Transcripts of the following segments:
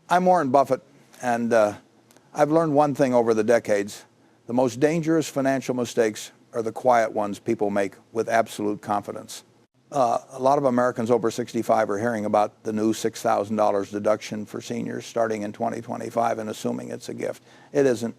I'm Warren Buffett, and I've learned one thing over the decades. The most dangerous financial mistakes are the quiet ones people make with absolute confidence. A lot of Americans over 65 are hearing about the new $6,000 deduction for seniors starting in 2025 and assuming it's a gift. It isn't.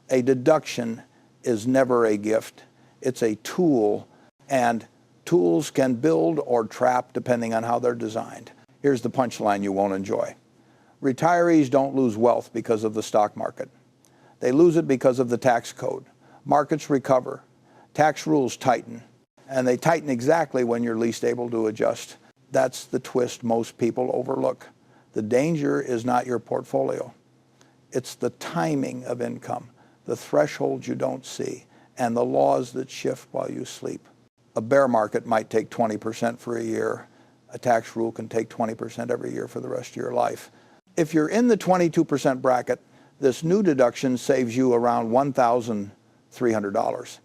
A deduction is never a gift. It's a tool, and tools can build or trap depending on how they're designed. Here's the punchline you won't enjoy. Retirees don't lose wealth because of the stock market. They lose it because of the tax code. Markets recover, tax rules tighten, and they tighten exactly when you're least able to adjust. That's the twist most people overlook. The danger is not your portfolio. It's the timing of income, the thresholds you don't see, and the laws that shift while you sleep. A bear market might take 20% for a year. A tax rule can take 20% every year for the rest of your life. If you're in the 22% bracket, this new deduction saves you around $1,300.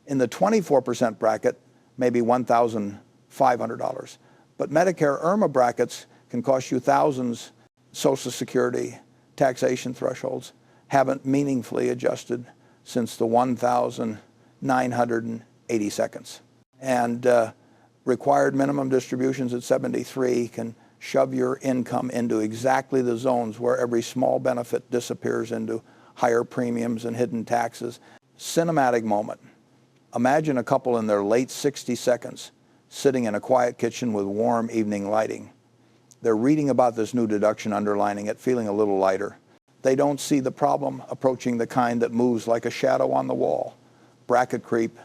In the 24% bracket, maybe $1,500. But Medicare IRMA brackets can cost you thousands. Social Security taxation thresholds haven't meaningfully adjusted since the 1,980 seconds. And required minimum distributions at 73 can shove your income into exactly the zones where every small benefit disappears into higher premiums and hidden taxes. Cinematic moment. Imagine a couple in their late 60 seconds sitting in a quiet kitchen with warm evening lighting. They're reading about this new deduction, underlining it, feeling a little lighter. They don't see the problem approaching the kind that moves like a shadow on the wall. Bracket creep,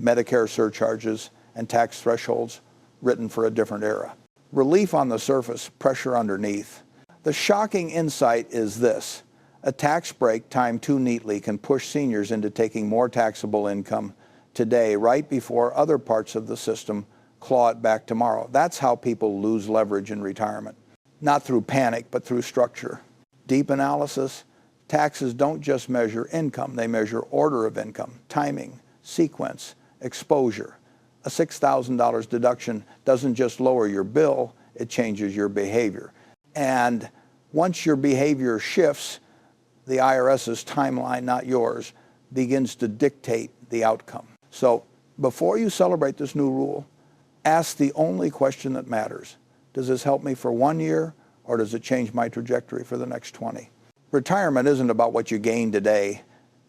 Medicare surcharges, and tax thresholds written for a different era. Relief on the surface, pressure underneath. The shocking insight is this: a tax break timed too neatly can push seniors into taking more taxable income today, right before other parts of the system claw it back tomorrow. That's how people lose leverage in retirement. Not through panic, but through structure. Deep analysis: taxes don't just measure income, they measure order of income, timing, sequence, exposure. A $6,000 deduction doesn't just lower your bill, it changes your behavior. And once your behavior shifts, the IRS's timeline, not yours, begins to dictate the outcome. So before you celebrate this new rule, ask the only question that matters. Does this help me for 1 year, or does it change my trajectory for the next 20? Retirement isn't about what you gain today,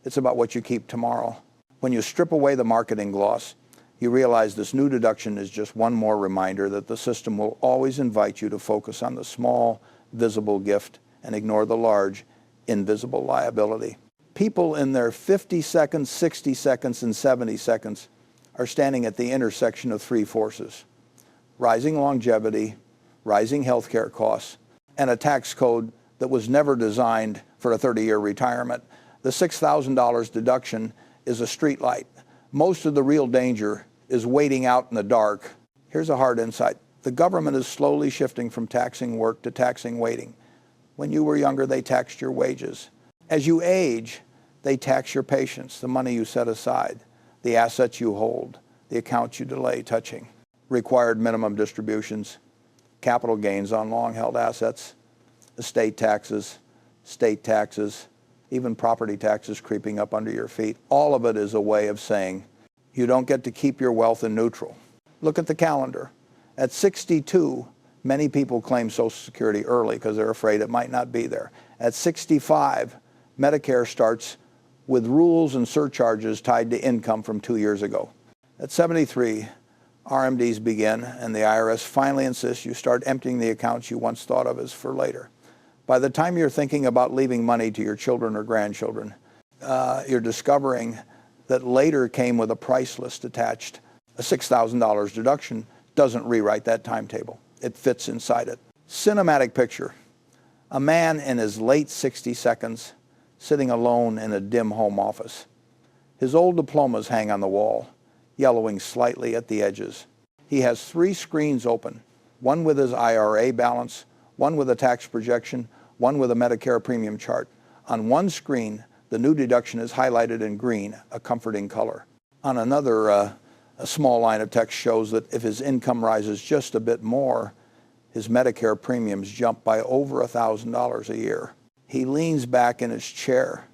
it's about what you keep tomorrow. When you strip away the marketing gloss, you realize this new deduction is just one more reminder that the system will always invite you to focus on the small, visible gift and ignore the large, invisible liability. People in their 50 seconds, 60 seconds, and 70 seconds are standing at the intersection of three forces: rising longevity, rising healthcare costs, and a tax code that was never designed for a 30-year retirement. The $6,000 deduction is a street light. Most of the real danger is waiting out in the dark. Here's a hard insight. The government is slowly shifting from taxing work to taxing waiting. When you were younger, they taxed your wages. As you age, they tax your patience, the money you set aside, the assets you hold, the accounts you delay touching. Required minimum distributions, capital gains on long-held assets, estate taxes, state taxes, even property taxes creeping up under your feet. All of it is a way of saying you don't get to keep your wealth in neutral. Look at the calendar. At 62, many people claim Social Security early because they're afraid it might not be there. At 65, Medicare starts with rules and surcharges tied to income from 2 years ago. At 73, RMDs begin, and the IRS finally insists you start emptying the accounts you once thought of as for later. By the time you're thinking about leaving money to your children or grandchildren, you're discovering that later came with a price list attached. A $6,000 deduction doesn't rewrite that timetable. It fits inside it. Cinematic picture. A man in his late 60 seconds sitting alone in a dim home office. His old diplomas hang on the wall, yellowing slightly at the edges. He has 3 screens open, one with his IRA balance, one with a tax projection, one with a Medicare premium chart. On one screen, the new deduction is highlighted in green, a comforting color. On another, a small line of text shows that if his income rises just a bit more, his Medicare premiums jump by over $1,000 a year. He leans back in his chair,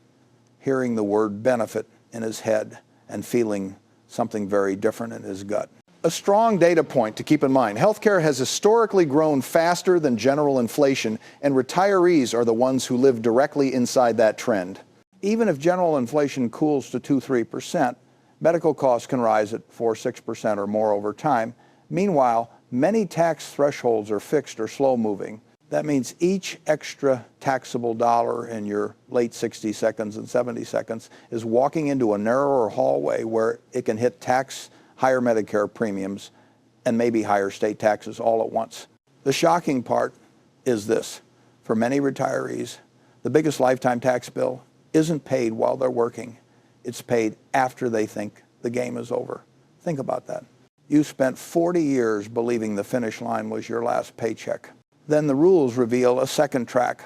hearing the word benefit in his head and feeling something very different in his gut. A strong data point to keep in mind: healthcare has historically grown faster than general inflation, and retirees are the ones who live directly inside that trend. Even if general inflation cools to 2–3%, medical costs can rise at 4–6% or more over time. Meanwhile, many tax thresholds are fixed or slow-moving. That means each extra taxable dollar in your late 60 seconds and 70 seconds is walking into a narrower hallway where it can hit higher Medicare premiums and maybe higher state taxes all at once. The shocking part is this: for many retirees, the biggest lifetime tax bill isn't paid while they're working. It's paid after they think the game is over. Think about that. You spent 40 years believing the finish line was your last paycheck. Then the rules reveal a second track,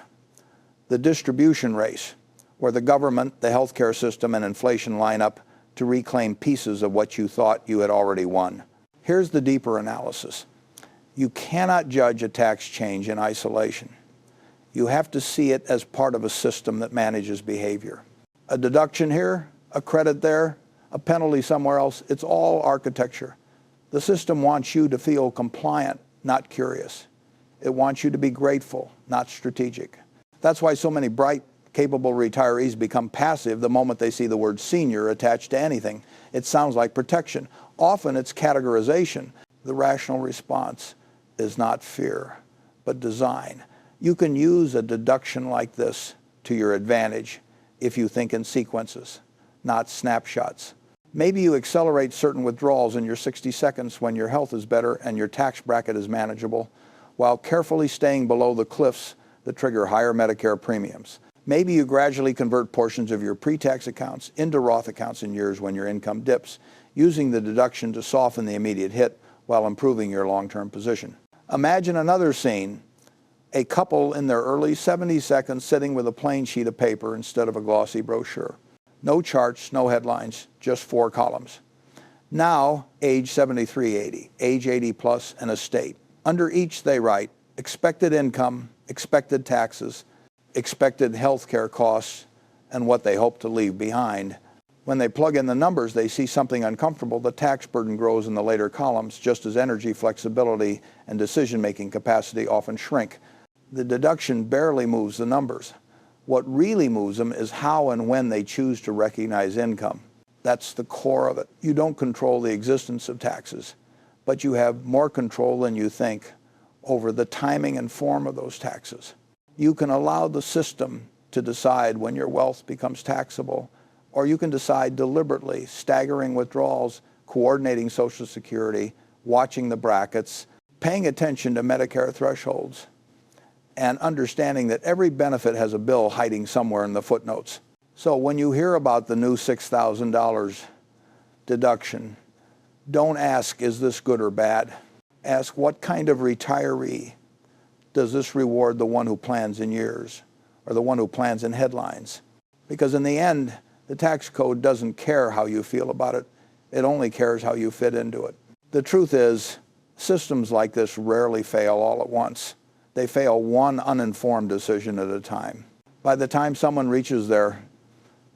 the distribution race, where the government, the healthcare system, and inflation line up to reclaim pieces of what you thought you had already won. Here's the deeper analysis. You cannot judge a tax change in isolation. You have to see it as part of a system that manages behavior. A deduction here, a credit there, a penalty somewhere else, it's all architecture. The system wants you to feel compliant, not curious. It wants you to be grateful, not strategic. That's why so many bright, capable retirees become passive the moment they see the word senior attached to anything. It sounds like protection. Often it's categorization. The rational response is not fear, but design. You can use a deduction like this to your advantage if you think in sequences, not snapshots. Maybe you accelerate certain withdrawals in your 60 seconds when your health is better and your tax bracket is manageable, while carefully staying below the cliffs that trigger higher Medicare premiums. Maybe you gradually convert portions of your pre-tax accounts into Roth accounts in years when your income dips, using the deduction to soften the immediate hit while improving your long-term position. Imagine another scene: a couple in their early 70 seconds sitting with a plain sheet of paper instead of a glossy brochure. No charts, no headlines, just 4 columns. Now, age 73–80, age 80 plus, and estate. Under each they write expected income, expected taxes, expected health care costs, and what they hope to leave behind. When they plug in the numbers, they see something uncomfortable. The tax burden grows in the later columns, just as energy, flexibility, and decision-making capacity often shrink. The deduction barely moves the numbers. What really moves them is how and when they choose to recognize income. That's the core of it. You don't control the existence of taxes, but you have more control than you think over the timing and form of those taxes. You can allow the system to decide when your wealth becomes taxable, or you can decide deliberately, staggering withdrawals, coordinating Social Security, watching the brackets, paying attention to Medicare thresholds, and understanding that every benefit has a bill hiding somewhere in the footnotes. So when you hear about the new $6,000 deduction, don't ask, is this good or bad? Ask, what kind of retiree does this reward the one who plans in years or the one who plans in headlines? Because in the end, the tax code doesn't care how you feel about it. It only cares how you fit into it. The truth is, systems like this rarely fail all at once. They fail one uninformed decision at a time. By the time someone reaches their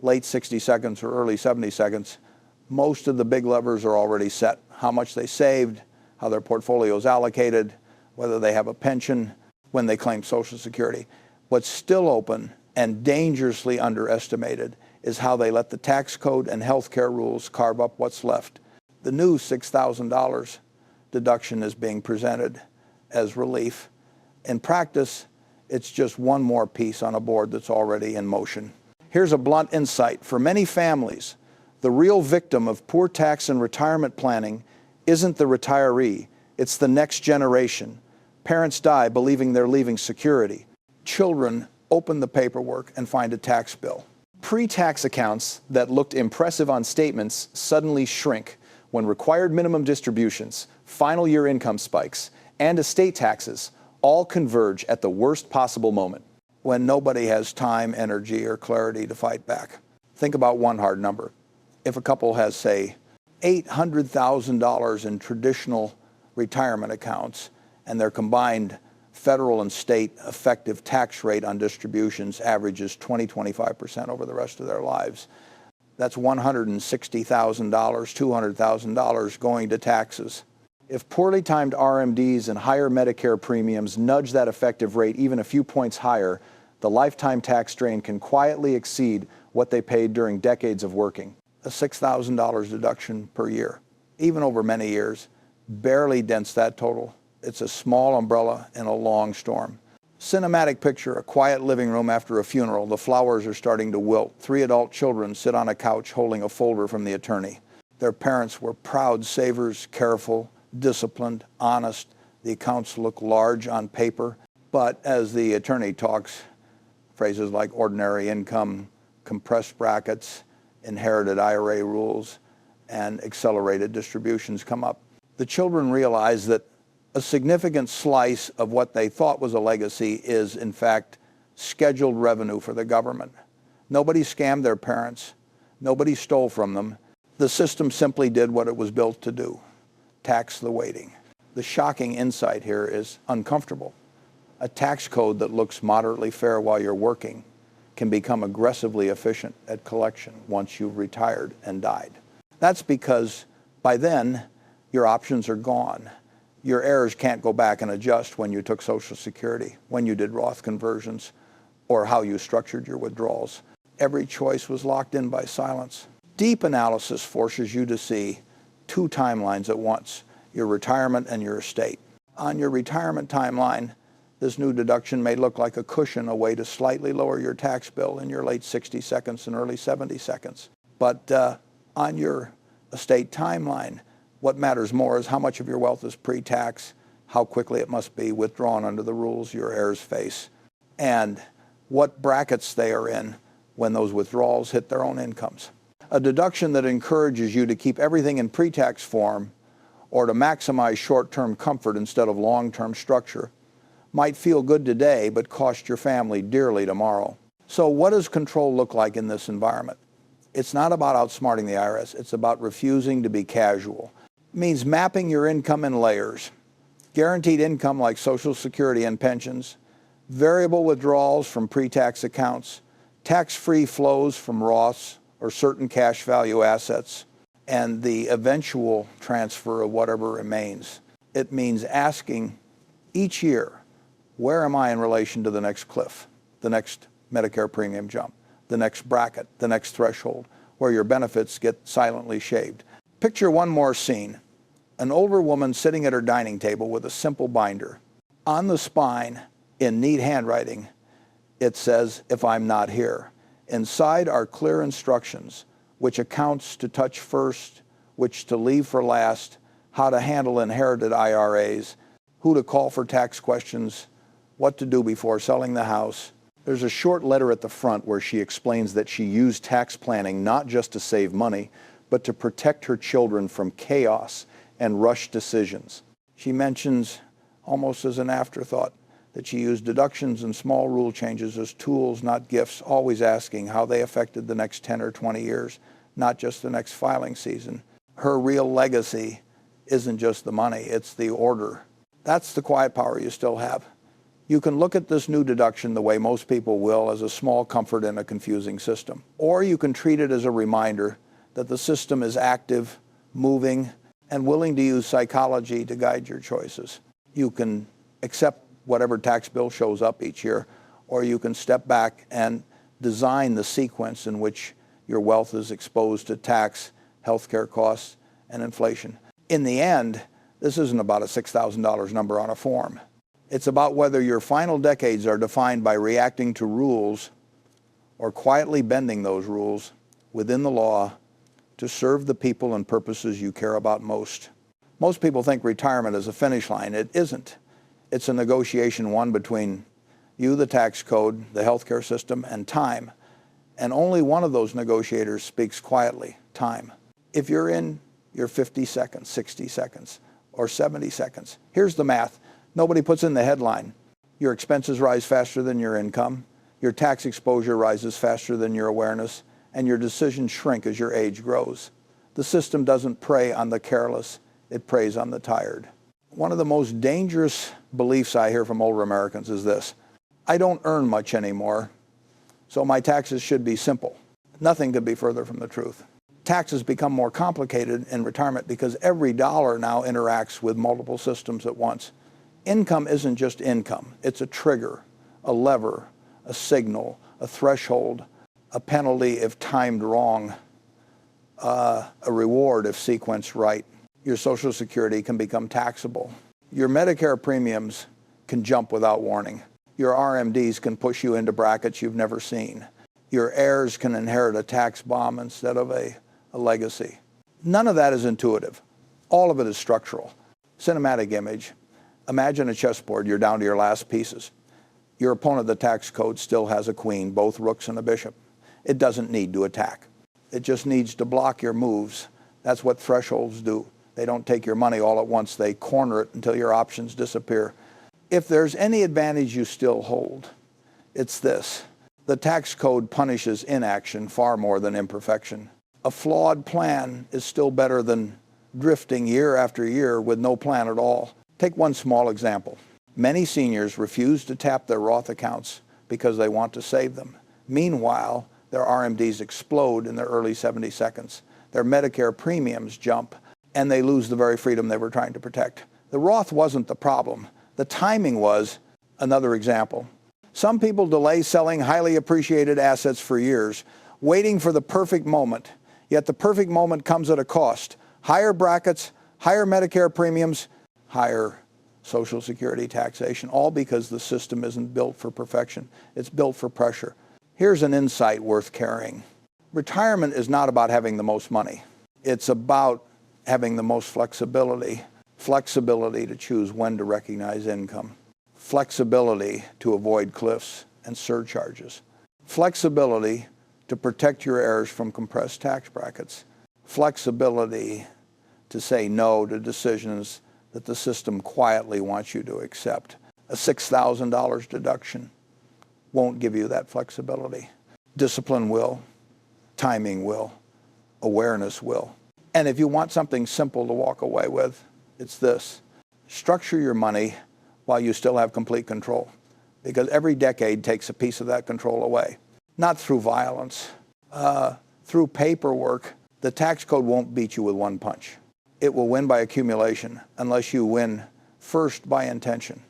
late 60 seconds or early 70 seconds, most of the big levers are already set. How much they saved, how their portfolio is allocated, whether they have a pension, when they claim Social Security. What's still open and dangerously underestimated is how they let the tax code and health care rules carve up what's left. The new $6,000 deduction is being presented as relief. In practice, it's just one more piece on a board that's already in motion. Here's a blunt insight. For many families, the real victim of poor tax and retirement planning isn't the retiree, it's the next generation. Parents die believing they're leaving security. Children open the paperwork and find a tax bill. Pre-tax accounts that looked impressive on statements suddenly shrink when required minimum distributions, final year income spikes, and estate taxes all converge at the worst possible moment. When nobody has time, energy, or clarity to fight back. Think about one hard number. If a couple has, say, $800,000 in traditional retirement accounts, and their combined federal and state effective tax rate on distributions averages 20-25% over the rest of their lives. That's $160,000, $200,000 going to taxes. If poorly timed RMDs and higher Medicare premiums nudge that effective rate even a few points higher, the lifetime tax drain can quietly exceed what they paid during decades of working. A $6,000 deduction per year, even over many years, barely dents that total. It's a small umbrella in a long storm. Cinematic picture, a quiet living room after a funeral. The flowers are starting to wilt. 3 adult children sit on a couch holding a folder from the attorney. Their parents were proud savers, careful, disciplined, honest. The accounts look large on paper, but as the attorney talks, phrases like ordinary income, compressed brackets, inherited IRA rules, and accelerated distributions come up. The children realize that a significant slice of what they thought was a legacy is, in fact, scheduled revenue for the government. Nobody scammed their parents. Nobody stole from them. The system simply did what it was built to do: tax the waiting. The shocking insight here is uncomfortable. A tax code that looks moderately fair while you're working can become aggressively efficient at collection once you've retired and died. That's because by then, your options are gone. Your heirs can't go back and adjust when you took Social Security, when you did Roth conversions, or how you structured your withdrawals. Every choice was locked in by silence. Deep analysis forces you to see 2 timelines at once: your retirement and your estate. On your retirement timeline, this new deduction may look like a cushion, a way to slightly lower your tax bill in your late 60 seconds and early 70 seconds. But on your estate timeline, what matters more is how much of your wealth is pre-tax, how quickly it must be withdrawn under the rules your heirs face, and what brackets they are in when those withdrawals hit their own incomes. A deduction that encourages you to keep everything in pre-tax form or to maximize short-term comfort instead of long-term structure might feel good today but cost your family dearly tomorrow. So what does control look like in this environment? It's not about outsmarting the IRS. It's about refusing to be casual. It means mapping your income in layers: guaranteed income like Social Security and pensions, variable withdrawals from pre-tax accounts, tax-free flows from Roths or certain cash value assets, and the eventual transfer of whatever remains. It means asking each year, where am I in relation to the next cliff, the next Medicare premium jump, the next bracket, the next threshold, where your benefits get silently shaved. Picture one more scene: an older woman sitting at her dining table with a simple binder. On the spine, in neat handwriting, it says, "If I'm not here." Inside are clear instructions: which accounts to touch first, which to leave for last, how to handle inherited IRAs, who to call for tax questions, what to do before selling the house. There's a short letter at the front where she explains that she used tax planning not just to save money, but to protect her children from chaos and rushed decisions. She mentions, almost as an afterthought, that she used deductions and small rule changes as tools, not gifts, always asking how they affected the next 10 or 20 years, not just the next filing season. Her real legacy isn't just the money, it's the order. That's the quiet power you still have. You can look at this new deduction the way most people will, as a small comfort in a confusing system. Or you can treat it as a reminder that the system is active, moving, and willing to use psychology to guide your choices. You can accept whatever tax bill shows up each year, or you can step back and design the sequence in which your wealth is exposed to tax, healthcare costs, and inflation. In the end, this isn't about a $6,000 number on a form. It's about whether your final decades are defined by reacting to rules or quietly bending those rules within the law to serve the people and purposes you care about most. Most people think retirement is a finish line. It isn't. It's a negotiation won between you, the tax code, the healthcare system, and time. And only one of those negotiators speaks quietly: time. If you're in your 50 seconds, 60 seconds, or 70 seconds, here's the math. Nobody puts in the headline: your expenses rise faster than your income, your tax exposure rises faster than your awareness, and your decisions shrink as your age grows. The system doesn't prey on the careless, it preys on the tired. One of the most dangerous beliefs I hear from older Americans is this: I don't earn much anymore, so my taxes should be simple. Nothing could be further from the truth. Taxes become more complicated in retirement because every dollar now interacts with multiple systems at once. Income isn't just income. It's a trigger, a lever, a signal, a threshold, a penalty if timed wrong, a reward if sequenced right. Your Social Security can become taxable. Your Medicare premiums can jump without warning. Your RMDs can push you into brackets you've never seen. Your heirs can inherit a tax bomb instead of a legacy. None of that is intuitive. All of it is structural. Cinematic image. Imagine a chessboard. You're down to your last pieces. Your opponent, the tax code, still has a queen, both rooks and a bishop. It doesn't need to attack. It just needs to block your moves. That's what thresholds do. They don't take your money all at once. They corner it until your options disappear. If there's any advantage you still hold, it's this: the tax code punishes inaction far more than imperfection. A flawed plan is still better than drifting year after year with no plan at all. Take one small example. Many seniors refuse to tap their Roth accounts because they want to save them. Meanwhile, their RMDs explode in their early 70 seconds. Their Medicare premiums jump, and they lose the very freedom they were trying to protect. The Roth wasn't the problem. The timing was. Another example. Some people delay selling highly appreciated assets for years, waiting for the perfect moment. Yet the perfect moment comes at a cost. Higher brackets, higher Medicare premiums, higher Social Security taxation, all because the system isn't built for perfection. It's built for pressure. Here's an insight worth carrying. Retirement is not about having the most money. It's about having the most flexibility. Flexibility to choose when to recognize income. Flexibility to avoid cliffs and surcharges. Flexibility to protect your heirs from compressed tax brackets. Flexibility to say no to decisions that the system quietly wants you to accept. A $6,000 deduction won't give you that flexibility. Discipline will, timing will, awareness will. And if you want something simple to walk away with, it's this: structure your money while you still have complete control, because every decade takes a piece of that control away. Not through violence, through paperwork. The tax code won't beat you with one punch. It will win by accumulation unless you win first by intention.